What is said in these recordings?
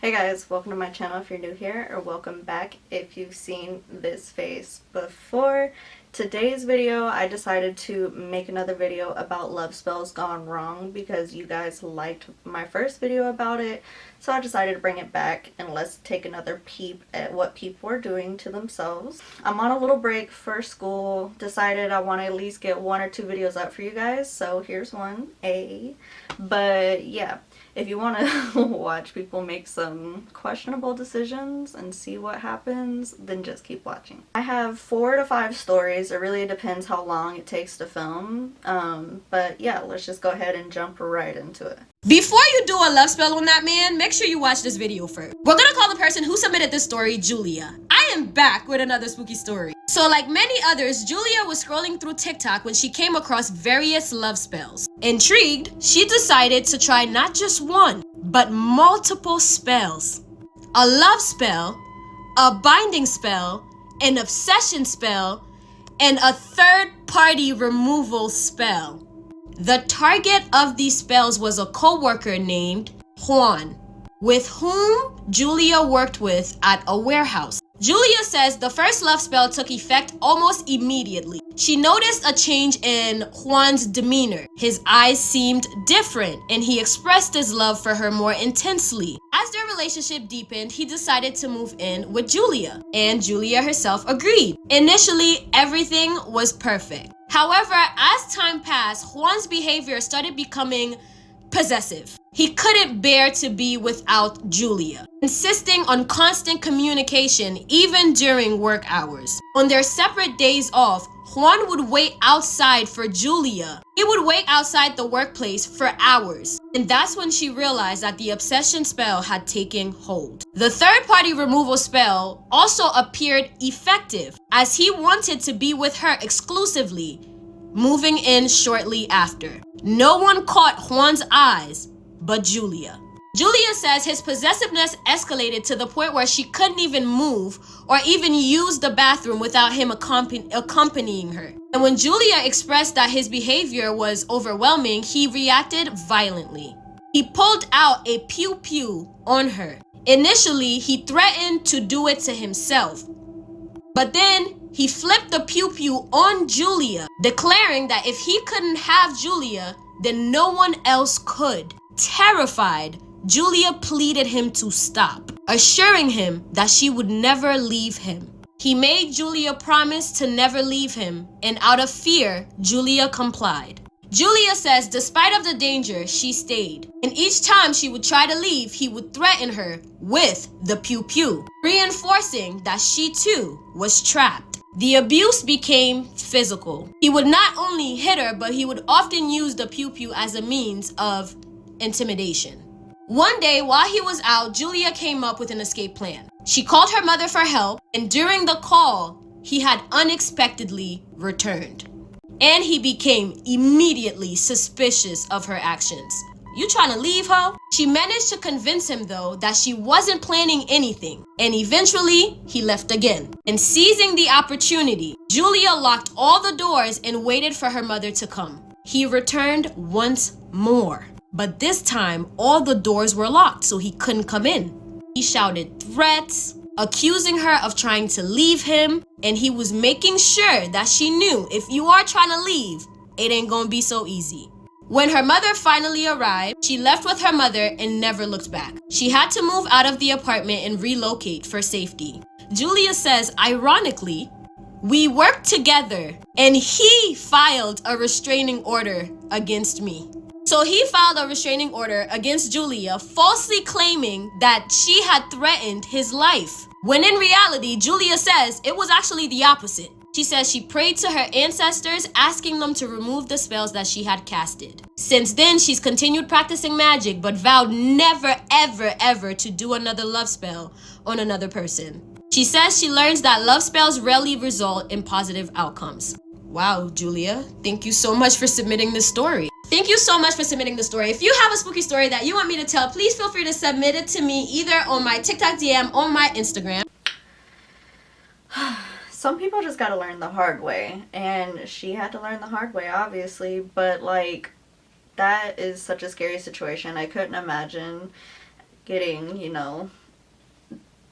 Hey guys, welcome to my channel if you're new here, or welcome back if you've seen this face before. Today's video, I decided to make another video about love spells gone wrong because you guys liked my first video about it. So I decided to bring it back and let's take another peep at what people are doing to themselves. I'm on a little break for school, decided I want to at least get 1 or 2 videos up for you guys, so here's one. But yeah, if you want to watch people make some questionable decisions and see what happens, then just keep watching. I have 4 to 5 stories. It really depends how long it takes to film. But yeah, let's just go ahead and jump right into it. Before you do a love spell on that man, make sure you watch this video first. We're gonna call the person who submitted this story Julia. I am back with another spooky story. So like many others, Julia was scrolling through TikTok when she came across various love spells. Intrigued, she decided to try not just one, but multiple spells. A love spell, a binding spell, an obsession spell, and a third-party removal spell. The target of these spells was a co-worker named Juan, with whom Julia worked with at a warehouse. Julia says the first love spell took effect almost immediately. She noticed a change in Juan's demeanor. His eyes seemed different, and he expressed his love for her more intensely. As their relationship deepened, he decided to move in with Julia, and Julia herself agreed. Initially, everything was perfect. However, as time passed, Juan's behavior started becoming possessive. He couldn't bear to be without Julia, insisting on constant communication even during work hours. On their separate days off, Juan would wait outside for Julia. He would wait outside the workplace for hours. And that's when she realized that the obsession spell had taken hold. The third-party removal spell also appeared effective, as he wanted to be with her exclusively, moving in shortly after. No one caught Juan's eyes but Julia. Julia says his possessiveness escalated to the point where she couldn't even move or even use the bathroom without him accompanying her. And when Julia expressed that his behavior was overwhelming, he reacted violently. He pulled out a pew-pew on her. Initially, he threatened to do it to himself, but then he flipped the pew-pew on Julia, declaring that if he couldn't have Julia, then no one else could. Terrified, Julia pleaded him to stop, assuring him that she would never leave him. He made Julia promise to never leave him, and out of fear, Julia complied. Julia says despite of the danger, she stayed, and each time she would try to leave, he would threaten her with the pew-pew, reinforcing that she too was trapped. The abuse became physical. He would not only hit her, but he would often use the pew-pew as a means of intimidation. One day, while he was out, Julia came up with an escape plan. She called her mother for help, and during the call, he had unexpectedly returned. And he became immediately suspicious of her actions. You trying to leave, ho? She managed to convince him, though, that she wasn't planning anything. And eventually, he left again. And seizing the opportunity, Julia locked all the doors and waited for her mother to come. He returned once more. But this time, all the doors were locked, so he couldn't come in. He shouted threats, accusing her of trying to leave him, and he was making sure that she knew if you are trying to leave, it ain't gonna be so easy. When her mother finally arrived, she left with her mother and never looked back. She had to move out of the apartment and relocate for safety. Julia says, ironically, we worked together and he filed a restraining order against me. So he filed a restraining order against Julia, falsely claiming that she had threatened his life. When in reality, Julia says it was actually the opposite. She says she prayed to her ancestors, asking them to remove the spells that she had casted. Since then, she's continued practicing magic, but vowed never, ever, ever to do another love spell on another person. She says she learns that love spells rarely result in positive outcomes. Wow, Julia, thank you so much for submitting this story. Thank you so much for submitting the story. If you have a spooky story that you want me to tell, please feel free to submit it to me either on my TikTok DM or my Instagram. Some people just gotta learn the hard way, and she had to learn the hard way, obviously, but like, that is such a scary situation. I couldn't imagine getting,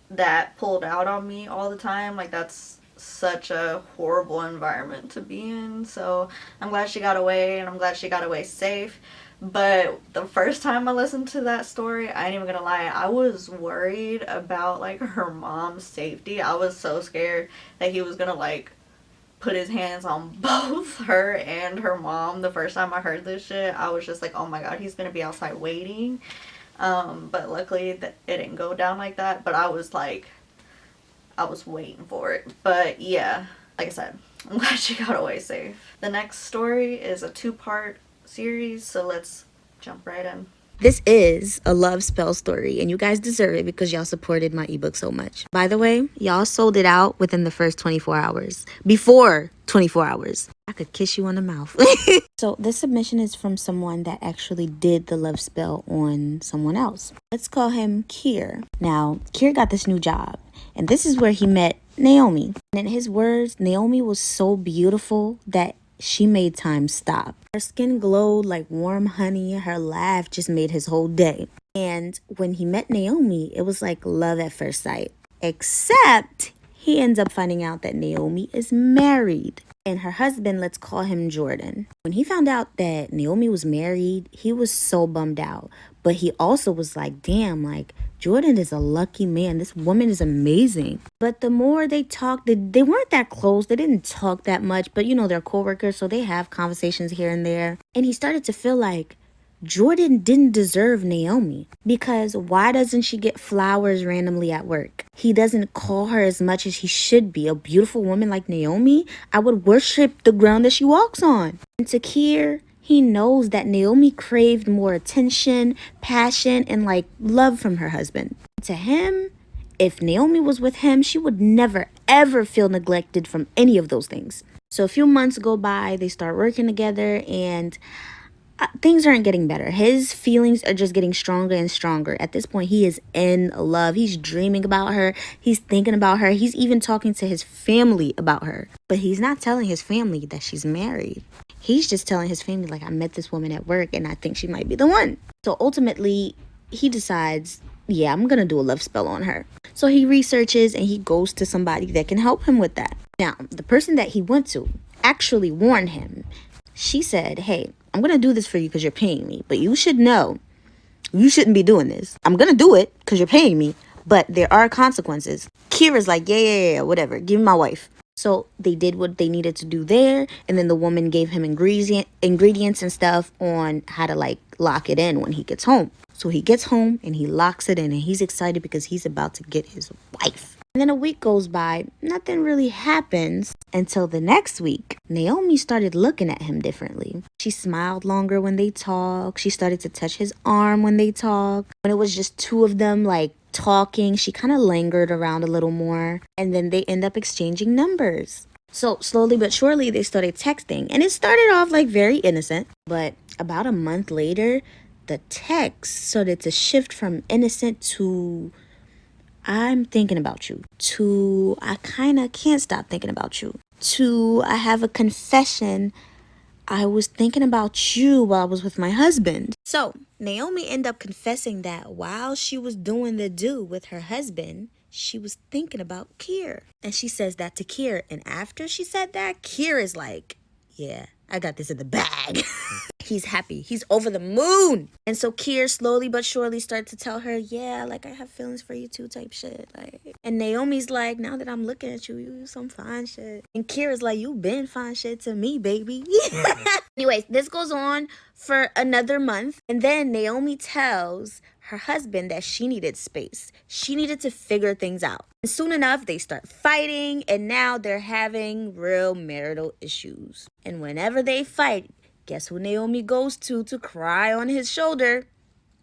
that pulled out on me all the time. Like, that's such a horrible environment to be in. So I'm glad she got away, and I'm glad she got away safe. But the first time I listened to that story, I ain't even gonna lie, I was worried about like her mom's safety. I was so scared that he was gonna like put his hands on both her and her mom. The first time I heard this shit, I was just like, oh my god, he's gonna be outside waiting. But luckily it didn't go down like that. But I was like, I was waiting for it. But yeah, like I said, I'm glad she got away safe. The next story is a 2-part series, so let's jump right in. This is a love spell story, and you guys deserve it because y'all supported my ebook so much. By the way, y'all sold it out within the first 24 hours. Before 24 hours. I could kiss you on the mouth. So this submission is from someone that actually did the love spell on someone else. Let's call him Kier. Now, Kier got this new job, and this is where he met Naomi. And in his words, Naomi was so beautiful that she made time stop. Her skin glowed like warm honey. Her laugh just made his whole day. And when he met Naomi, it was like love at first sight. Except he ends up finding out that Naomi is married. And her husband, let's call him Jordan. When he found out that Naomi was married, he was so bummed out. But he also was like, damn, like, Jordan is a lucky man. This woman is amazing. But the more they talked, they weren't that close. They didn't talk that much. But, they're coworkers, so they have conversations here and there. And he started to feel like Jordan didn't deserve Naomi. Because why doesn't she get flowers randomly at work? He doesn't call her as much as he should be. A beautiful woman like Naomi, I would worship the ground that she walks on. And to Kier, he knows that Naomi craved more attention, passion, and like love from her husband. To him, if Naomi was with him, she would never, ever feel neglected from any of those things. So a few months go by, they start working together, and things aren't getting better. His feelings are just getting stronger and stronger. At this point, he is in love. He's dreaming about her. He's thinking about her. He's even talking to his family about her. But he's not telling his family that she's married. He's just telling his family, like, I met this woman at work and I think she might be the one. So ultimately, he decides, yeah, I'm going to do a love spell on her. So he researches and he goes to somebody that can help him with that. Now, the person that he went to actually warned him. She said, hey, I'm going to do this for you because you're paying me. But you should know you shouldn't be doing this. I'm going to do it because you're paying me. But there are consequences. Kira's like, yeah, whatever. Give me my wife. So they did what they needed to do there. And then the woman gave him ingredients and stuff on how to like lock it in when he gets home. So he gets home and he locks it in. And he's excited because he's about to get his wife. And then a week goes by. Nothing really happens until the next week. Naomi started looking at him differently. She smiled longer when they talked. She started to touch his arm when they talked. When it was just two of them, like, talking, she kind of lingered around a little more. And then they end up exchanging numbers. So slowly but surely, they started texting. And it started off, like, very innocent. But about a month later, the text started to shift from innocent to I'm thinking about you, to I kind of can't stop thinking about you, to I have a confession. I was thinking about you while I was with my husband. So Naomi ended up confessing that while she was doing the do with her husband, she was thinking about Kier. And she says that to Kier. And after she said that, Kier is like, yeah, I got this in the bag. He's happy. He's over the moon. And so Kier slowly but surely started to tell her, yeah, like I have feelings for you too type shit. Like, and Naomi's like, now that I'm looking at you, you some fine shit. And Kira's like, you been fine shit to me, baby. Anyways, this goes on for another month. And then Naomi tells her husband that she needed space. She needed to figure things out. And soon enough, they start fighting. And now they're having real marital issues. And whenever they fight, guess who Naomi goes to cry on his shoulder?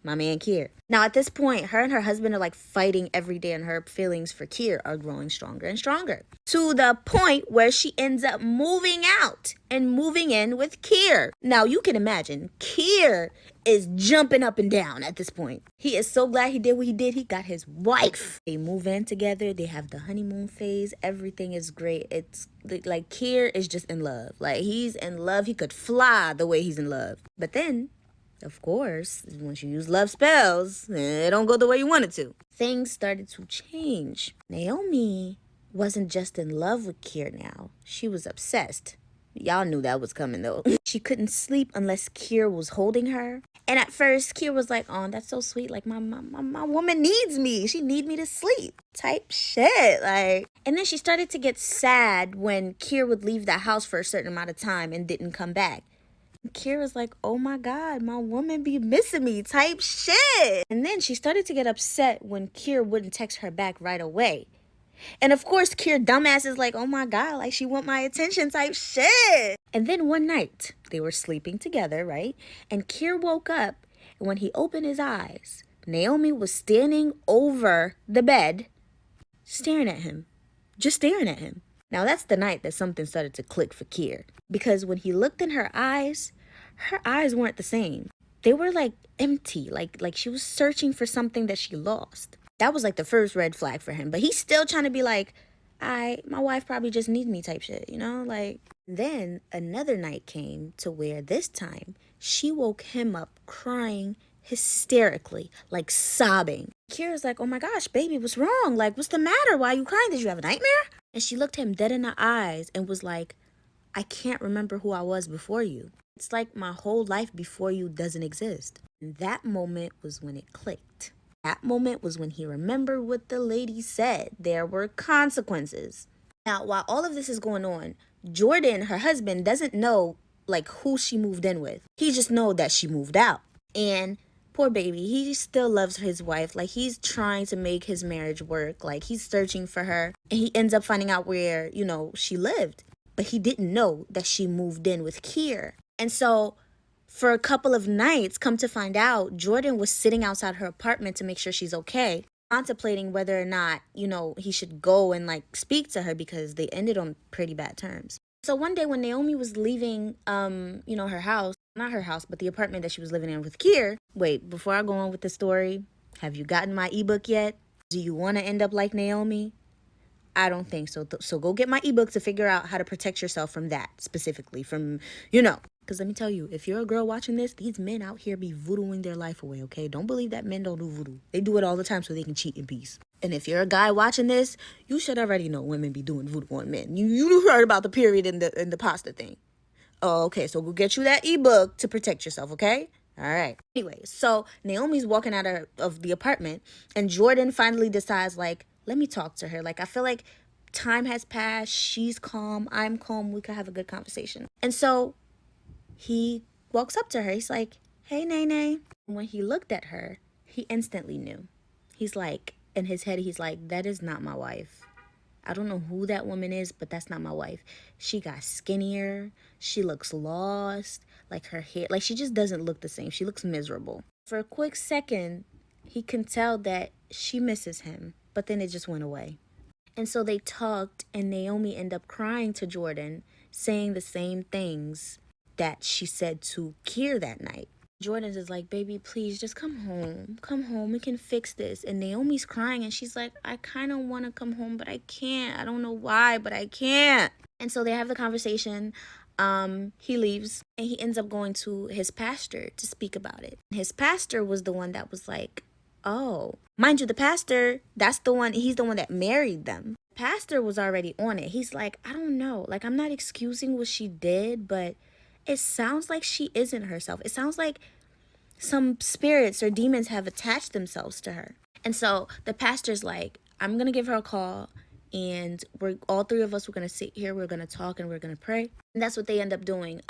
My man Kier. Now at this point, her and her husband are like fighting every day, and her feelings for Kier are growing stronger and stronger. To the point where she ends up moving out and moving in with Kier. Now you can imagine, Kier is jumping up and down at this point. He is so glad he did what he did. He got his wife. They move in together. They have the honeymoon phase. Everything is great. It's like Kier is just in love. Like he's in love. He could fly the way he's in love. But then Of course, once you use love spells, it don't go the way you want it to. Things started to change. Naomi wasn't just in love with Kier now. She was obsessed. Y'all knew that was coming though. She couldn't sleep unless Kier was holding her. And at first, Kier was like, oh, that's so sweet. Like, my woman needs me. She need me to sleep. Type shit. Like, and then she started to get sad when Kier would leave the house for a certain amount of time and didn't come back. Kira's like, oh my God, my woman be missing me type shit. And then she started to get upset when Kira wouldn't text her back right away. And of course, Kira dumbass is like, oh my God, like she want my attention type shit. And then one night, they were sleeping together, right? And Kira woke up, and when he opened his eyes, Naomi was standing over the bed, staring at him. Just staring at him. Now, that's the night that something started to click for Kier. Because when he looked in her eyes weren't the same. They were like empty, like she was searching for something that she lost. That was like the first red flag for him. But he's still trying to be like, my wife probably just needs me type shit, you know? Like, then another night came to where this time she woke him up crying hysterically, like sobbing. Kira's like, oh my gosh, baby, what's wrong? Like, what's the matter? Why are you crying? Did you have a nightmare? And she looked him dead in the eyes and was like, I can't remember who I was before you. It's like my whole life before you doesn't exist. And that moment was when it clicked. That moment was when he remembered what the lady said. There were consequences. Now, while all of this is going on, Jordan, her husband, doesn't know like who she moved in with. He just knows that she moved out. And poor baby, he still loves his wife. Like, he's trying to make his marriage work. Like, he's searching for her. And he ends up finding out where, she lived. But he didn't know that she moved in with Kier. And so for a couple of nights, come to find out, Jordan was sitting outside her apartment to make sure she's okay, contemplating whether or not, he should go and like speak to her because they ended on pretty bad terms. So one day when Naomi was leaving, her house, not her house, but the apartment that she was living in with Kier. Wait, before I go on with the story, have you gotten my ebook yet? Do you want to end up like Naomi? I don't think so. So go get my ebook to figure out how to protect yourself from that, specifically from, Because let me tell you, if you're a girl watching this, these men out here be voodooing their life away, okay? Don't believe that men don't do voodoo. They do it all the time so they can cheat in peace. And if you're a guy watching this, you should already know women be doing voodoo on men. You heard about the period and the pasta thing. Oh, okay, so go get you that ebook to protect yourself, okay? All right. Anyway, so Naomi's walking out of the apartment, and Jordan finally decides, like, let me talk to her. Like, I feel like time has passed. She's calm. I'm calm. We could have a good conversation. And so he walks up to her. He's like, hey, Nene. When he looked at her, he instantly knew. He's like, in his head, he's like, that is not my wife. I don't know who that woman is, but that's not my wife. She got skinnier. She looks lost. Like, her hair, like, she just doesn't look the same. She looks miserable. For a quick second, he can tell that she misses him, but then it just went away. And so they talked, and Naomi ended up crying to Jordan, saying the same things that she said to Kier that night. Jordan's is like, baby, please just come home. Come home. We can fix this. And Naomi's crying, and she's like, I kind of want to come home, but I can't. I don't know why, but I can't. And so they have the conversation. He leaves, and he ends up going to his pastor to speak about it. His pastor was the one that was like, oh, mind you, the pastor, he's the one that married them. Pastor was already on it. He's like, I don't know. Like, I'm not excusing what she did, but it sounds like she isn't herself. It sounds like some spirits or demons have attached themselves to her. And so the pastor's like, I'm going to give her a call, and all three of us, we're going to sit here, we're going to talk, and we're going to pray. And that's what they end up doing.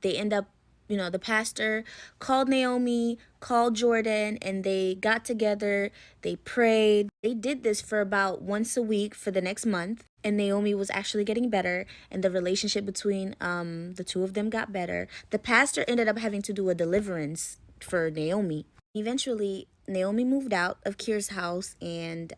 They end up, the pastor called Naomi, called Jordan, and they got together. They prayed. They did this for about once a week for the next month. And Naomi was actually getting better, and the relationship between the two of them got better. The pastor ended up having to do a deliverance for Naomi. Eventually, Naomi moved out of Kier's house, and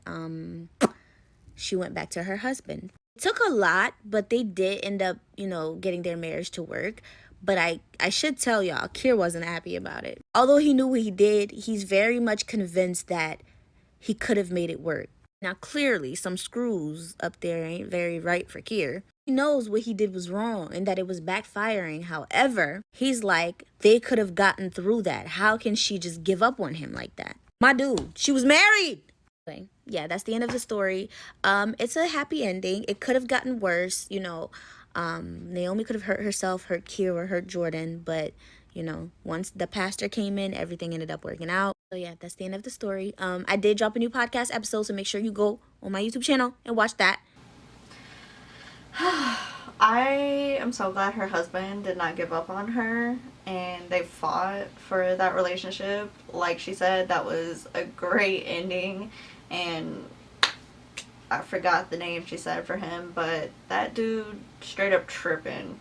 she went back to her husband. It took a lot, but they did end up, getting their marriage to work. But I should tell y'all, Kier wasn't happy about it. Although he knew what he did, he's very much convinced that he could have made it work. Now, clearly, some screws up there ain't very right for Kier. He knows what he did was wrong and that it was backfiring. However, he's like, they could have gotten through that. How can she just give up on him like that? My dude, she was married. Yeah, that's the end of the story. It's a happy ending. It could have gotten worse, you know. Naomi could have hurt herself, hurt Kira, hurt Jordan, but you know, once the pastor came in, everything ended up working out. So yeah, that's the end of the story. I did drop a new podcast episode, so make sure you go on my YouTube channel and watch that. I am so glad her husband did not give up on her and they fought for that relationship. Like she said, that was a great ending, and I forgot the name she said for him, but that dude straight up tripping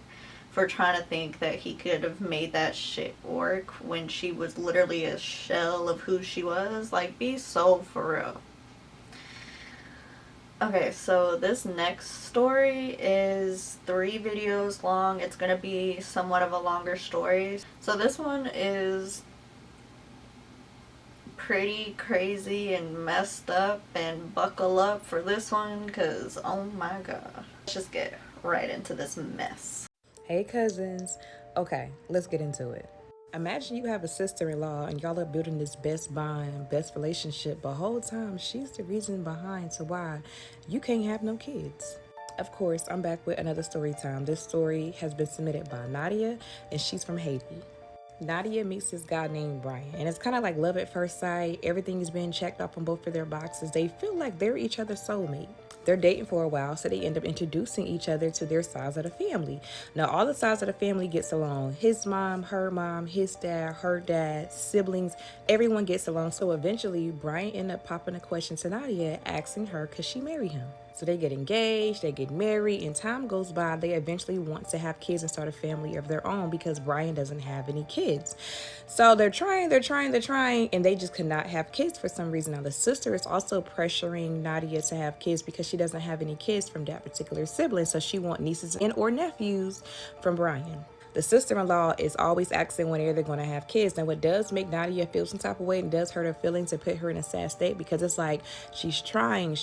for trying to think that he could have made that shit work when she was literally a shell of who she was. Like, be so for real. Okay, so this next story is 3 videos long. It's going to be somewhat of a longer story. So this one is pretty crazy and messed up, and buckle up for this one because oh my god. Let's just get right into this mess. Hey cousins. Okay, let's get into it. Imagine you have a sister-in-law and y'all are building this best bond, best relationship, but whole time she's the reason behind to why you can't have no kids. Of course, I'm back with another story time. This story has been submitted by Nadia, and she's from Haiti. Nadia meets this guy named Brian, and it's kind of like love at first sight. Everything is being checked off on both of their boxes. They feel like they're each other's soulmate. They're dating for a while, so they end up introducing each other to their sides of the family. Now, all the sides of the family gets along. His mom, his dad, her dad, siblings, everyone gets along. So eventually, Brian ended up popping a question to Nadia, asking her, could she marry him? So they get engaged, they get married, and time goes by. They eventually want to have kids and start a family of their own because Brian doesn't have any kids. So they're trying, and they just could not have kids for some reason. Now, the sister is also pressuring Nadia to have kids because she doesn't have any kids from that particular sibling. So she wants nieces and or nephews from Brian. The sister-in-law is always asking when they're going to have kids. And what does make Nadia feel some type of way and does hurt her feelings and put her in a sad state, because it's like she's trying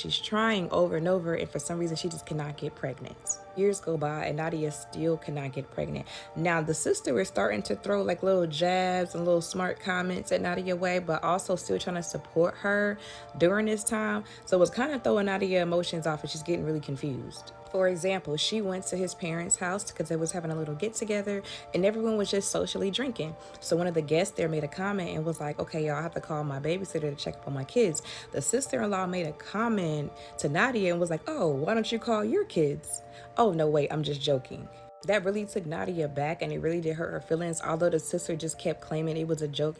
over and over, and for some reason she just cannot get pregnant. Years go by and Nadia still cannot get pregnant. Now the sister is starting to throw like little jabs and little smart comments at Nadia way, but also still trying to support her during this time. So it's kind of throwing Nadia emotions off, and she's getting really confused. For example, she went to his parents' house because they was having a little get together and everyone was just socially drinking. So one of the guests there made a comment and was like, okay, y'all, I have to call my babysitter to check up on my kids. The sister-in-law made a comment to Nadia and was like, oh, why don't you call your kids? Oh, no, wait, I'm just joking. That really took Nadia back, and it really did hurt her feelings. Although the sister just kept claiming it was a joke,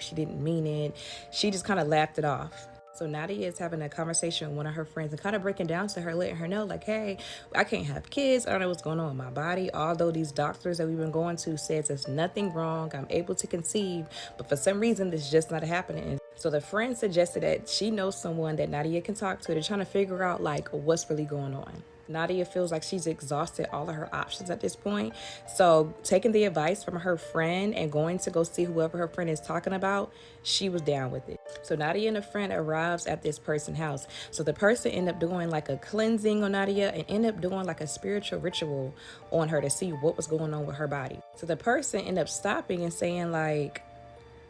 she didn't mean it. She just kind of laughed it off. So Nadia is having a conversation with one of her friends and kind of breaking down to her, letting her know like, hey, I can't have kids. I don't know what's going on with my body. Although these doctors that we've been going to says there's nothing wrong. I'm able to conceive. But for some reason, this is just not happening. So the friend suggested that she knows someone that Nadia can talk to. They're trying to figure out like what's really going on. Nadia feels like she's exhausted all of her options at this point. So taking the advice from her friend and going to go see whoever her friend is talking about, she was down with it. So Nadia and a friend arrives at this person's house. So the person ended up doing like a cleansing on Nadia and ended up doing like a spiritual ritual on her to see what was going on with her body. So the person ended up stopping and saying like,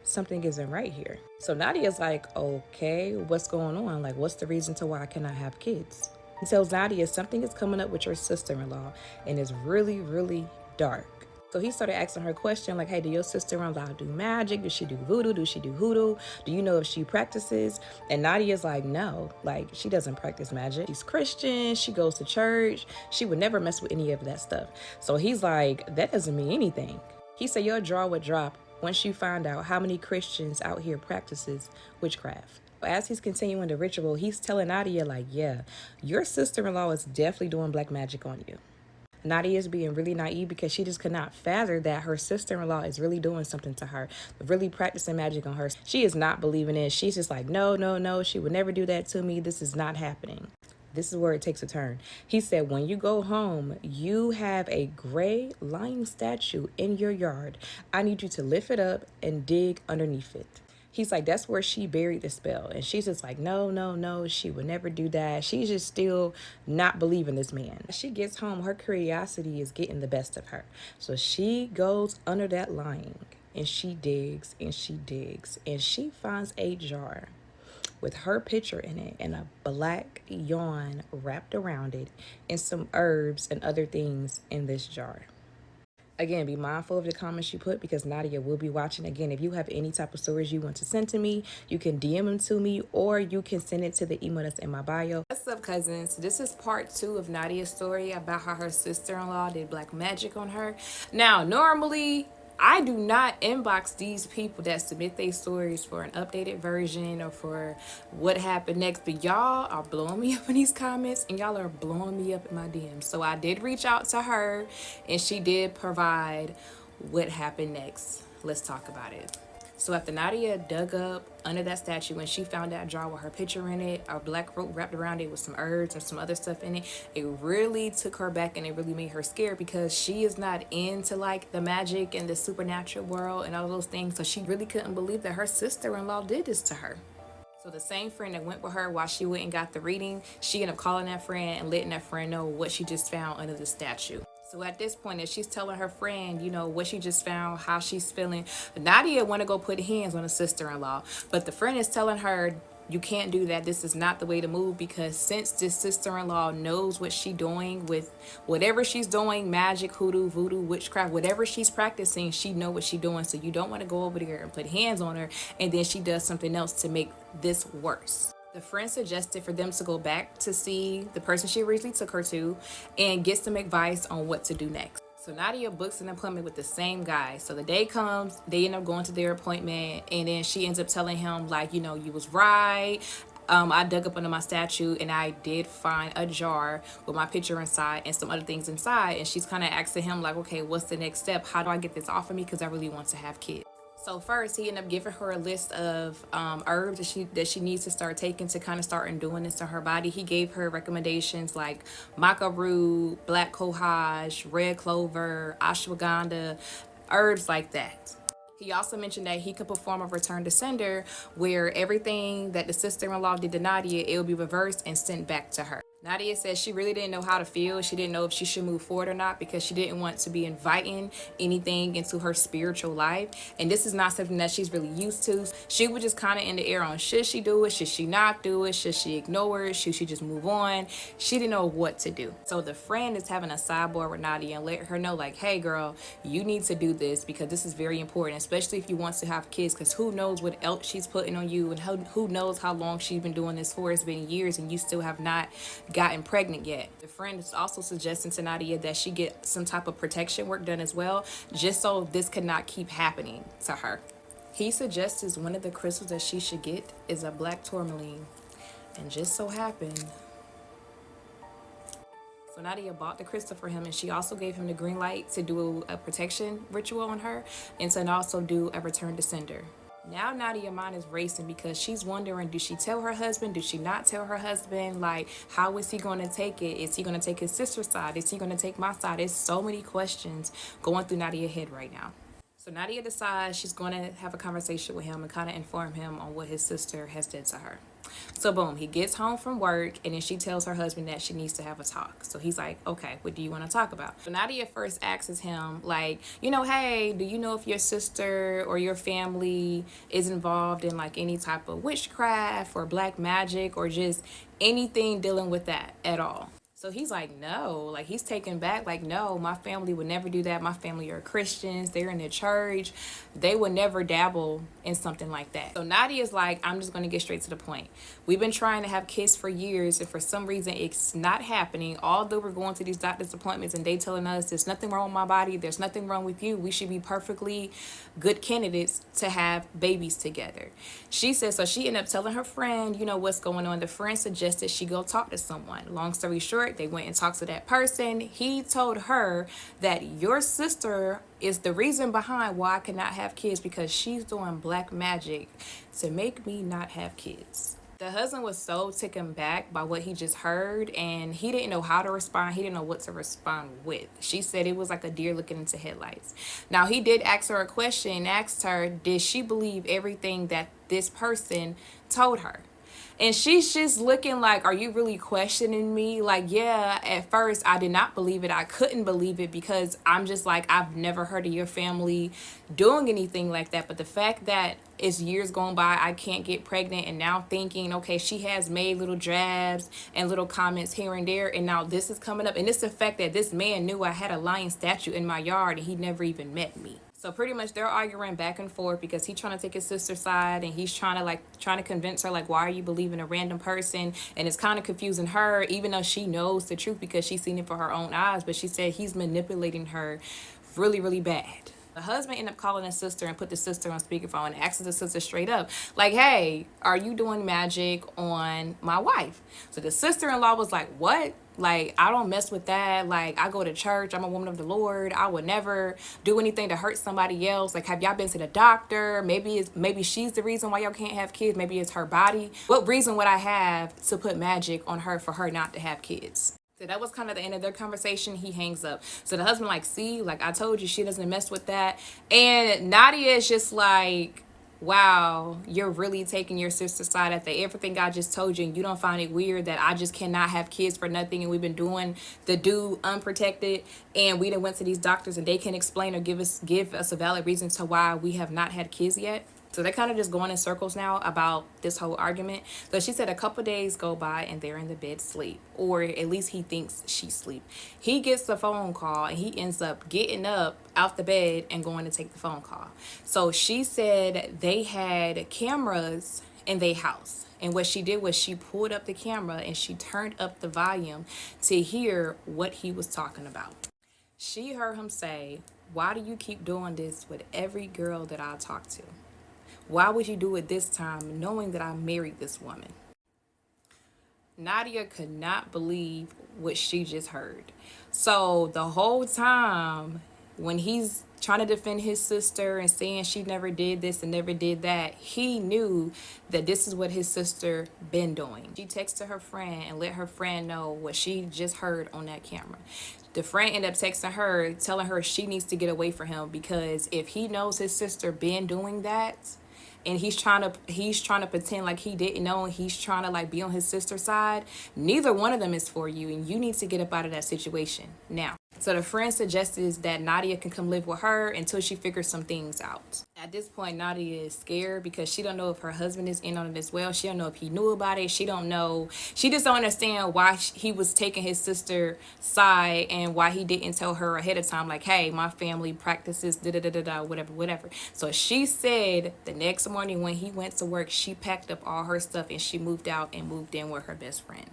something isn't right here. So Nadia's like, okay, what's going on? Like, what's the reason to why I cannot have kids? He tells Nadia something is coming up with your sister-in-law and it's really, really dark. So he started asking her a question like, hey, do your sister-in-law do magic? Does she do voodoo? Does she do hoodoo? Do you know if she practices? And Nadia's like, no, like she doesn't practice magic. She's Christian. She goes to church. She would never mess with any of that stuff. So he's like, that doesn't mean anything. He said, your jaw would drop once you find out how many Christians out here practices witchcraft. As he's continuing the ritual, he's telling Nadia like, yeah, your sister-in-law is definitely doing black magic on you. Nadia is being really naive because she just could not fathom that her sister-in-law is really doing something to her, really practicing magic on her. She is not believing it. She's just like, no, she would never do that to me. This is not happening. This is where it takes a turn. He said, when you go home, you have a gray lion statue in your yard. I need you to lift it up and dig underneath it. He's like, that's where she buried the spell. And she's just like, no, no, no, she would never do that. She's just still not believing this man. As she gets home, her curiosity is getting the best of her. So she goes under that lining and she digs and she digs and she finds a jar with her picture in it and a black yarn wrapped around it and some herbs and other things in this jar. Again, be mindful of the comments you put because Nadia will be watching. Again, if you have any type of stories you want to send to me, you can DM them to me or you can send it to the email that's in my bio. What's up, cousins? This is part 2 of Nadia's story about how her sister-in-law did black magic on her. Now, normally, I do not inbox these people that submit their stories for an updated version or for what happened next, but y'all are blowing me up in these comments and y'all are blowing me up in my DMs. So I did reach out to her and she did provide what happened next. Let's talk about it. So after Nadia dug up under that statue and she found that jar with her picture in it, a black rope wrapped around it with some herbs and some other stuff in it, it really took her back and it really made her scared because she is not into like the magic and the supernatural world and all those things. So she really couldn't believe that her sister-in-law did this to her. So the same friend that went with her while she went and got the reading, she ended up calling that friend and letting that friend know what she just found under the statue. So at this point, as she's telling her friend, you know, what she just found, how she's feeling, Nadia want to go put hands on her sister-in-law. But the friend is telling her, you can't do that. This is not the way to move because since this sister-in-law knows what she's doing with whatever she's doing, magic, hoodoo, voodoo, witchcraft, whatever she's practicing, she know what she's doing. So you don't want to go over there and put hands on her and then she does something else to make this worse. The friend suggested for them to go back to see the person she originally took her to and get some advice on what to do next. So Nadia books an appointment with the same guy. So the day comes, they end up going to their appointment, and then she ends up telling him, like, you know, you was right. I dug up under my statue and I did find a jar with my picture inside and some other things inside. And she's kind of asking him, like, okay, what's the next step? How do I get this off of me? Because I really want to have kids. So first, he ended up giving her a list of herbs that she needs to start taking to kind of start doing this to her body. He gave her recommendations like maca root, black cohosh, red clover, ashwagandha, herbs like that. He also mentioned that he could perform a return to sender where everything that the sister-in-law did to Nadia, it will be reversed and sent back to her. Nadia said she really didn't know how to feel. She didn't know if she should move forward or not because she didn't want to be inviting anything into her spiritual life. And this is not something that she's really used to. She was just kind of in the air on should she do it? Should she not do it? Should she ignore it? Should she just move on? She didn't know what to do. So the friend is having a sidebar with Nadia and let her know like, hey girl, you need to do this because this is very important, especially if you want to have kids because who knows what else she's putting on you and who knows how long she's been doing this for. It's been years and you still have not gotten pregnant yet. The friend is also suggesting to Nadia that she get some type of protection work done as well, just so this could not keep happening to her. He suggests one of the crystals that she should get is a black tourmaline, and just so happened, so Nadia bought the crystal for him and she also gave him the green light to do a protection ritual on her and to also do a return to sender. Now Nadia's mind is racing because she's wondering, do she tell her husband? Do she not tell her husband? Like, how is he going to take it? Is he going to take his sister's side? Is he going to take my side? There's so many questions going through Nadia's head right now. So Nadia decides she's going to have a conversation with him and kind of inform him on what his sister has did to her. So boom, he gets home from work and then she tells her husband that she needs to have a talk. So he's like, okay, what do you want to talk about? So Nadia first asks him like, you know, hey, do you know if your sister or your family is involved in like any type of witchcraft or black magic or just anything dealing with that at all? So he's like, no, like he's taken back, like, no, my family would never do that. My family are Christians. They're in the church. They would never dabble in something like that. So Nadia's like, I'm just going to get straight to the point. We've been trying to have kids for years, and for some reason it's not happening. Although we're going to these doctor's appointments and they telling us there's nothing wrong with my body, there's nothing wrong with you. We should be perfectly good candidates to have babies together. She says, so she ended up telling her friend, you know, what's going on. The friend suggested she go talk to someone. Long story short, they went and talked to that person. He told her that your sister is the reason behind why I cannot have kids because she's doing black magic to make me not have kids. The husband was so taken back by what he just heard, and he didn't know how to respond. He didn't know what to respond with. She said it was like a deer looking into headlights. Now, he did ask her a question, asked her, did she believe everything that this person told her? And she's just looking like, are you really questioning me? Like, yeah, at first I did not believe it. I couldn't believe it because I'm just like, I've never heard of your family doing anything like that. But the fact that it's years going by, I can't get pregnant, and now thinking, okay, she has made little jabs and little comments here and there, and now this is coming up. And it's the fact that this man knew I had a lion statue in my yard and he never even met me. So pretty much they're arguing back and forth because he's trying to take his sister's side, and he's trying to convince her, like, why are you believing a random person? And it's kind of confusing her, even though she knows the truth because she's seen it for her own eyes. But she said he's manipulating her really, really bad. The husband ended up calling his sister and put the sister on speakerphone and asked the sister straight up, like, hey, are you doing magic on my wife? So the sister-in-law was like, what? Like, I don't mess with that. Like, I go to church. I'm a woman of the Lord. I would never do anything to hurt somebody else. Like, have y'all been to the doctor? Maybe she's the reason why y'all can't have kids. Maybe it's her body. What reason would I have to put magic on her for her not to have kids? So that was kind of the end of their conversation. He hangs up. So the husband like, see, like I told you, she doesn't mess with that. And Nadia is just like, wow, you're really taking your sister's side after everything I just told you, and you don't find it weird that I just cannot have kids for nothing, and we've been doing the do unprotected, and we done went to these doctors and they can explain or give us a valid reason to why we have not had kids yet. So they're kind of just going in circles now about this whole argument. So she said a couple days go by and they're in the bed sleep, or at least he thinks she's asleep. He gets the phone call and he ends up getting up out the bed and going to take the phone call. So she said they had cameras in their house. And what she did was she pulled up the camera and she turned up the volume to hear what he was talking about. She heard him say, why do you keep doing this with every girl that I talk to? Why would you do it this time knowing that I married this woman? Nadia could not believe what she just heard. So the whole time when he's trying to defend his sister and saying she never did this and never did that, he knew that this is what his sister been doing. She texted her friend and let her friend know what she just heard on that camera. The friend ended up texting her, telling her she needs to get away from him, because if he knows his sister been doing that, and he's trying to pretend like he didn't know, and he's trying to like be on his sister's side, neither one of them is for you, and you need to get up out of that situation now. So the friend suggested that Nadia can come live with her until she figures some things out. At this point, Nadia is scared because she don't know if her husband is in on it as well. She don't know if he knew about it. She don't know. She just don't understand why he was taking his sister's side and why he didn't tell her ahead of time, like, hey, my family practices da-da-da-da-da, whatever. So she said the next morning when he went to work, she packed up all her stuff and she moved out and moved in with her best friend.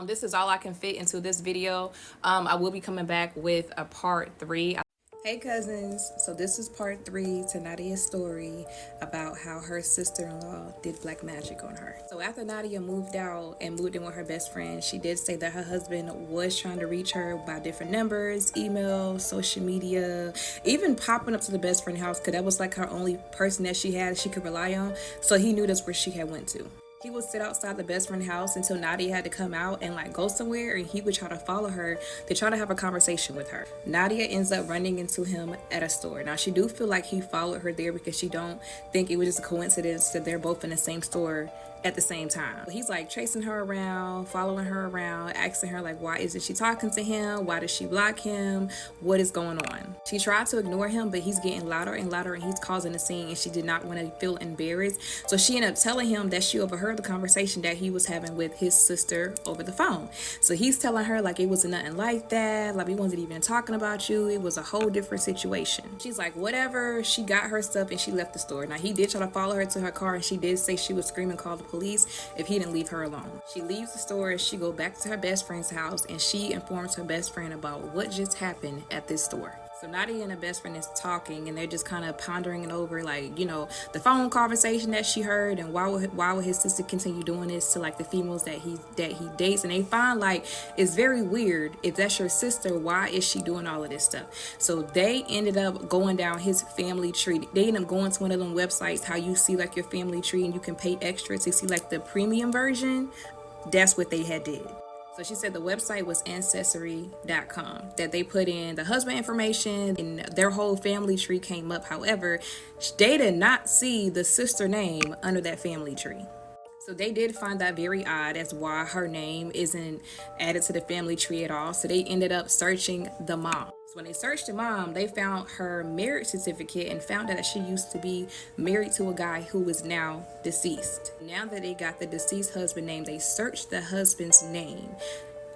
This is all I can fit into this video. I will be coming back with a part 3. Hey cousins, so this is part 3 to Nadia's story about how her sister-in-law did black magic on her. So after Nadia moved out and moved in with her best friend, she did say that her husband was trying to reach her by different numbers, email, social media, even popping up to the best friend house, because that was like her only person that she could rely on. So he knew that's where she had went to. He would sit outside the best friend house until Nadia had to come out and like go somewhere, and he would try to follow her to try to have a conversation with her. Nadia ends up running into him at a store. Now she do feel like he followed her there because she don't think it was just a coincidence that they're both in the same store at the same time. He's like chasing her around, following her around, asking her like, why isn't she talking to him? Why does she block him? What is going on? She tried to ignore him, but he's getting louder and louder and he's causing a scene, and she did not want to feel embarrassed. So she ended up telling him that she overheard the conversation that he was having with his sister over the phone. So he's telling her like it wasn't nothing like that, like we wasn't even talking about you, it was a whole different situation. She's like, whatever. She got her stuff and she left the store. Now he did try to follow her to her car, and she did say she would scream and call the police if he didn't leave her alone. She leaves the store, she go back to her best friend's house, and she informs her best friend about what just happened at this store. So Nadia and her best friend is talking, and they're just kind of pondering it over, like, you know, the phone conversation that she heard, and why would his sister continue doing this to like the females that he dates, and they find like it's very weird. If that's your sister, why is she doing all of this stuff? So they ended up going down his family tree. They ended up going to one of them websites how you see like your family tree, and you can pay extra to see like the premium version. That's what they had did. So she said the website was ancestry.com, that they put in the husband information and their whole family tree came up. However, they did not see the sister name under that family tree. So they did find that very odd as why her name isn't added to the family tree at all. So they ended up searching the mom. So when they searched the mom, they found her marriage certificate and found out that she used to be married to a guy who is now deceased. Now that they got the deceased husband name, they searched the husband's name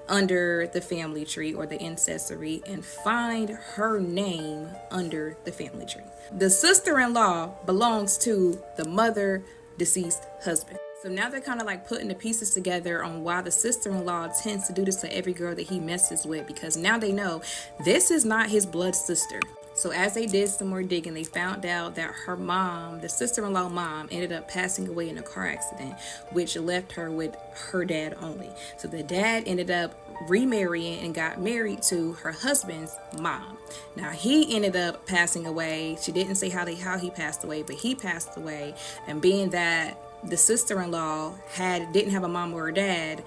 under the family tree or the ancestry and find her name under the family tree. The sister-in-law belongs to the mother deceased husband. So now they're kind of like putting the pieces together on why the sister-in-law tends to do this to every girl that he messes with, because now they know this is not his blood sister. So as they did some more digging, they found out that her mom, the sister-in-law mom, ended up passing away in a car accident, which left her with her dad only. So the dad ended up remarrying and got married to her husband's mom. Now he ended up passing away. She didn't say how he passed away, but he passed away. And being that the sister-in-law didn't have a mom or a dad,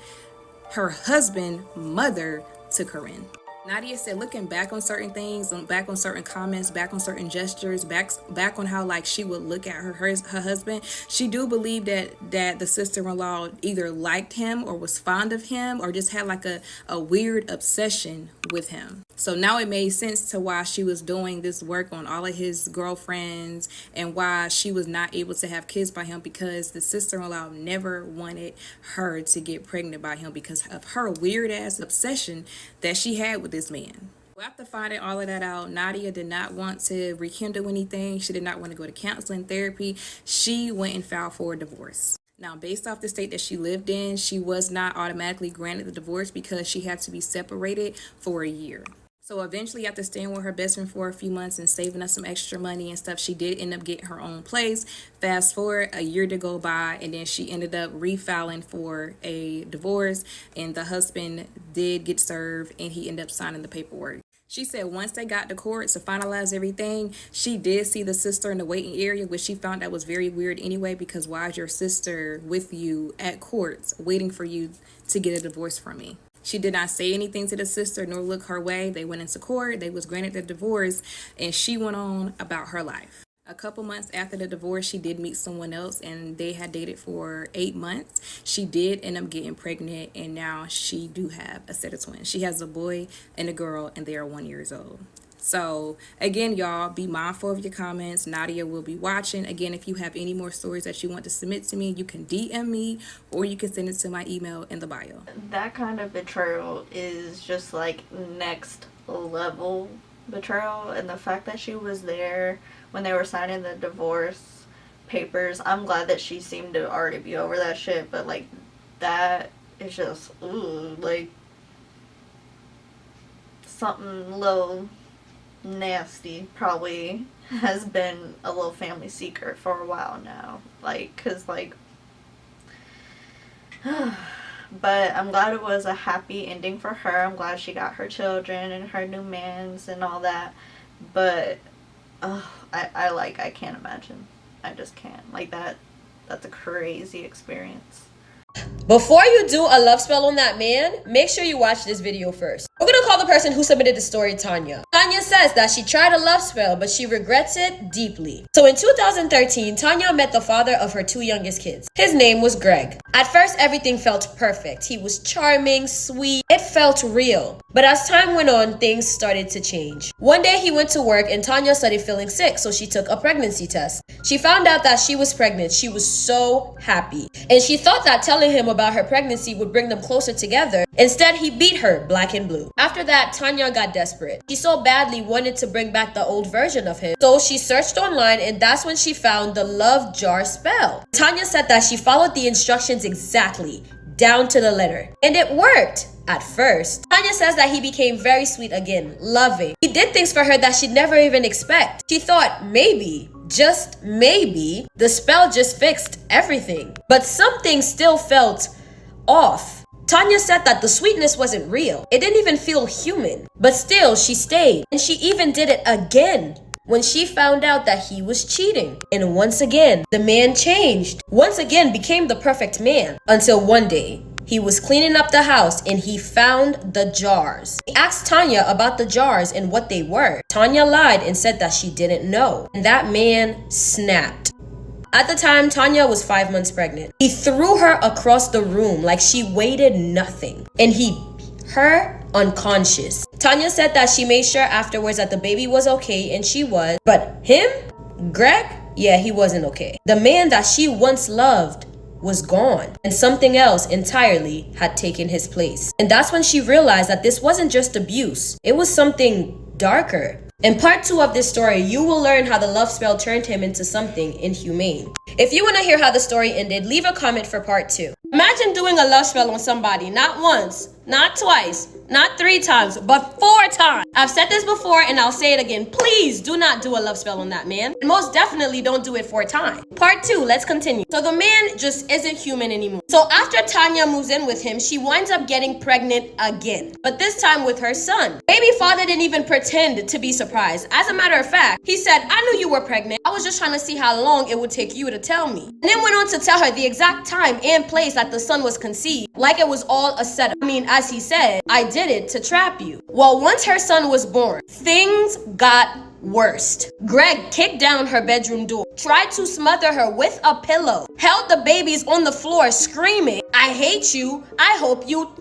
her husband mother took her in. Nadia said, looking back on certain things, back on certain comments, back on certain gestures, back on how like she would look at her husband, she do believe that the sister-in-law either liked him or was fond of him or just had like a weird obsession with him. So now it made sense to why she was doing this work on all of his girlfriends and why she was not able to have kids by him, because the sister-in-law never wanted her to get pregnant by him because of her weird ass obsession that she had with this man. Well, after finding all of that out, Nadia did not want to rekindle anything. She did not want to go to counseling, therapy. She went and filed for a divorce. Now, based off the state that she lived in, she was not automatically granted the divorce because she had to be separated for a year. So eventually, after staying with her best friend for a few months and saving up some extra money and stuff, she did end up getting her own place. Fast forward a year to go by, and then she ended up refiling for a divorce, and the husband did get served, and he ended up signing the paperwork. She said once they got to court to finalize everything, she did see the sister in the waiting area, which she found that was very weird anyway, because why is your sister with you at court waiting for you to get a divorce from me? She did not say anything to the sister nor look her way. They went into court, they was granted the divorce, and she went on about her life. A couple months after the divorce, she did meet someone else, and they had dated for 8 months. She did end up getting pregnant, and now she do have a set of twins. She has a boy and a girl, and they are 1 year old. So again, y'all, be mindful of your comments. Nadia will be watching. Again, if you have any more stories that you want to submit to me, you can DM me or you can send it to my email in the bio. That kind of betrayal is just like next level betrayal, and the fact that she was there when they were signing the divorce papers, I'm glad that she seemed to already be over that shit, but like that is just like something a little nasty probably has been a little family secret for a while now, like, cause like but I'm glad it was a happy ending for her. I'm glad she got her children and her new mans and all that, but I can't imagine. I just can't. Like that's a crazy experience. Before you do a love spell on that man, make sure you watch this video first. We're gonna call the person who submitted the story Tanya. Tanya says that she tried a love spell, but she regrets it deeply. So in 2013, Tanya met the father of her 2 youngest kids. His name was Greg. At first, everything felt perfect. He was charming, sweet. It felt real. But as time went on, things started to change. One day he went to work and Tanya started feeling sick, so she took a pregnancy test. She found out that she was pregnant. She was so happy. And she thought that telling him about her pregnancy would bring them closer together. Instead, he beat her black and blue. After that, Tanya got desperate. She so badly wanted to bring back the old version of him. So she searched online, and that's when she found the love jar spell. Tanya said that she followed the instructions exactly, down to the letter. And it worked. At first, Tanya says that he became very sweet again, loving. He did things for her that she'd never even expect. She thought maybe, just maybe, the spell just fixed everything. But something still felt off. Tanya said that the sweetness wasn't real. It didn't even feel human. But still, she stayed. And she even did it again when she found out that he was cheating. And once again, the man changed. Once again, became the perfect man. Until one day, he was cleaning up the house and he found the jars. He asked Tanya about the jars and what they were. Tanya lied and said that she didn't know. And that man snapped. At the time, Tanya was 5 months pregnant. He threw her across the room like she weighed nothing. And her unconscious. Tanya said that she made sure afterwards that the baby was okay, and she was. But him? Greg? Yeah, he wasn't okay. The man that she once loved was gone, and something else entirely had taken his place. And that's when she realized that this wasn't just abuse. It was something darker. In part 2 of this story, you will learn how the love spell turned him into something inhumane. If you want to hear how the story ended, leave a comment for part 2. Imagine doing a love spell on somebody, not once, not twice, not 3 times, but 4 times. I've said this before and I'll say it again. Please do not do a love spell on that man. And most definitely don't do it 4 times. Part 2, let's continue. So the man just isn't human anymore. So after Tanya moves in with him, she winds up getting pregnant again. But this time with her son. Baby father didn't even pretend to be surprised. As a matter of fact, he said, I knew you were pregnant. I was just trying to see how long it would take you to tell me. And then went on to tell her the exact time and place that the son was conceived. Like it was all a setup. I mean, as he said, I did it to trap you. Well, once her son was born, things got worse. Greg kicked down her bedroom door, tried to smother her with a pillow, held the babies on the floor screaming, I hate you, I hope you.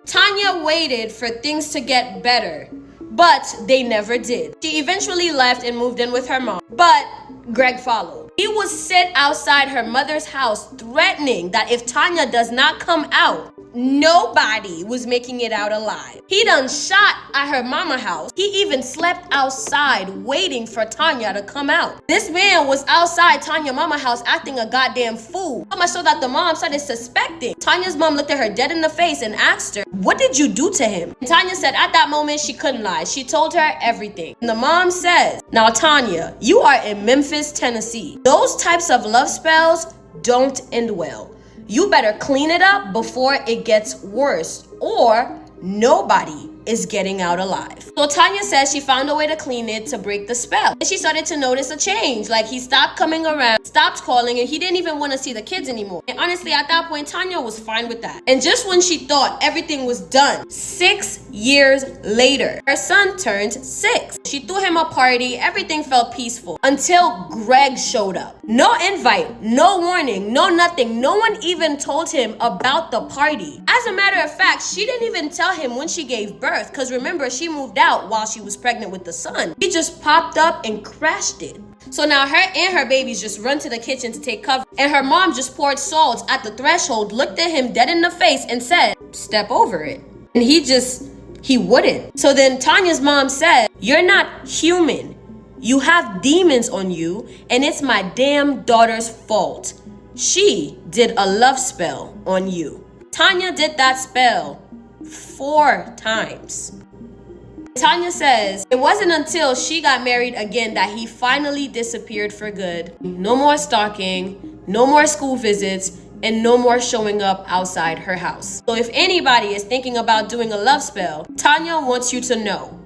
Tanya waited for things to get better, but they never did. She eventually left and moved in with her mom, but Greg followed. He would sit outside her mother's house threatening that if Tanya does not come out, nobody was making it out alive. He done shot at her mama house. He even slept outside waiting for Tanya to come out. This man was outside Tanya mama house acting a goddamn fool. So much so that the mom started suspecting. Tanya's mom looked at her dead in the face and asked her, what did you do to him? And Tanya said at that moment she couldn't lie. She told her everything. And the mom says, now Tanya, you are in Memphis, Tennessee. Those types of love spells don't end well. You better clean it up before it gets worse, or nobody is getting out alive. So Tanya says she found a way to clean it to break the spell. And she started to notice a change. Like he stopped coming around, stopped calling, and he didn't even want to see the kids anymore. And honestly, at that point, Tanya was fine with that. And just when she thought everything was done, 6 years later, her son turned 6. She threw him a party. Everything felt peaceful until Greg showed up. No invite, no warning, no nothing. No one even told him about the party. As a matter of fact, she didn't even tell him when she gave birth. Because remember, she moved out while she was pregnant with the son. He just popped up and crashed it. So now her and her babies just run to the kitchen to take cover. And her mom just poured salt at the threshold, looked at him dead in the face and said, step over it. And he wouldn't. So then Tanya's mom said, you're not human. You have demons on you, and it's my damn daughter's fault. She did a love spell on you. Tanya did that spell 4 times. Tanya says it wasn't until she got married again that he finally disappeared for good. No more stalking, no more school visits, and no more showing up outside her house. So if anybody is thinking about doing a love spell, Tanya wants you to know,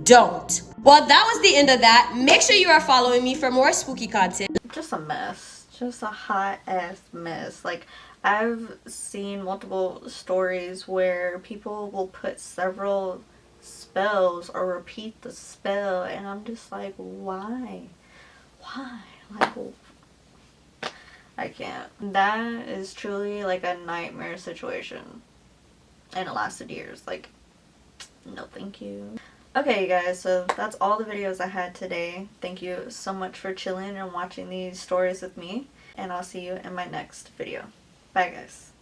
don't. Well, that was the end of that. Make sure you are following me for more spooky content. Just a mess. Just a hot ass mess. Like, I've seen multiple stories where people will put several spells or repeat the spell, and I'm just like, why? Like, I can't. That is truly like a nightmare situation, and it lasted years. Like, no thank you. Okay, you guys, so that's all the videos I had today. Thank you so much for chilling and watching these stories with me, and I'll see you in my next video. Bye, guys.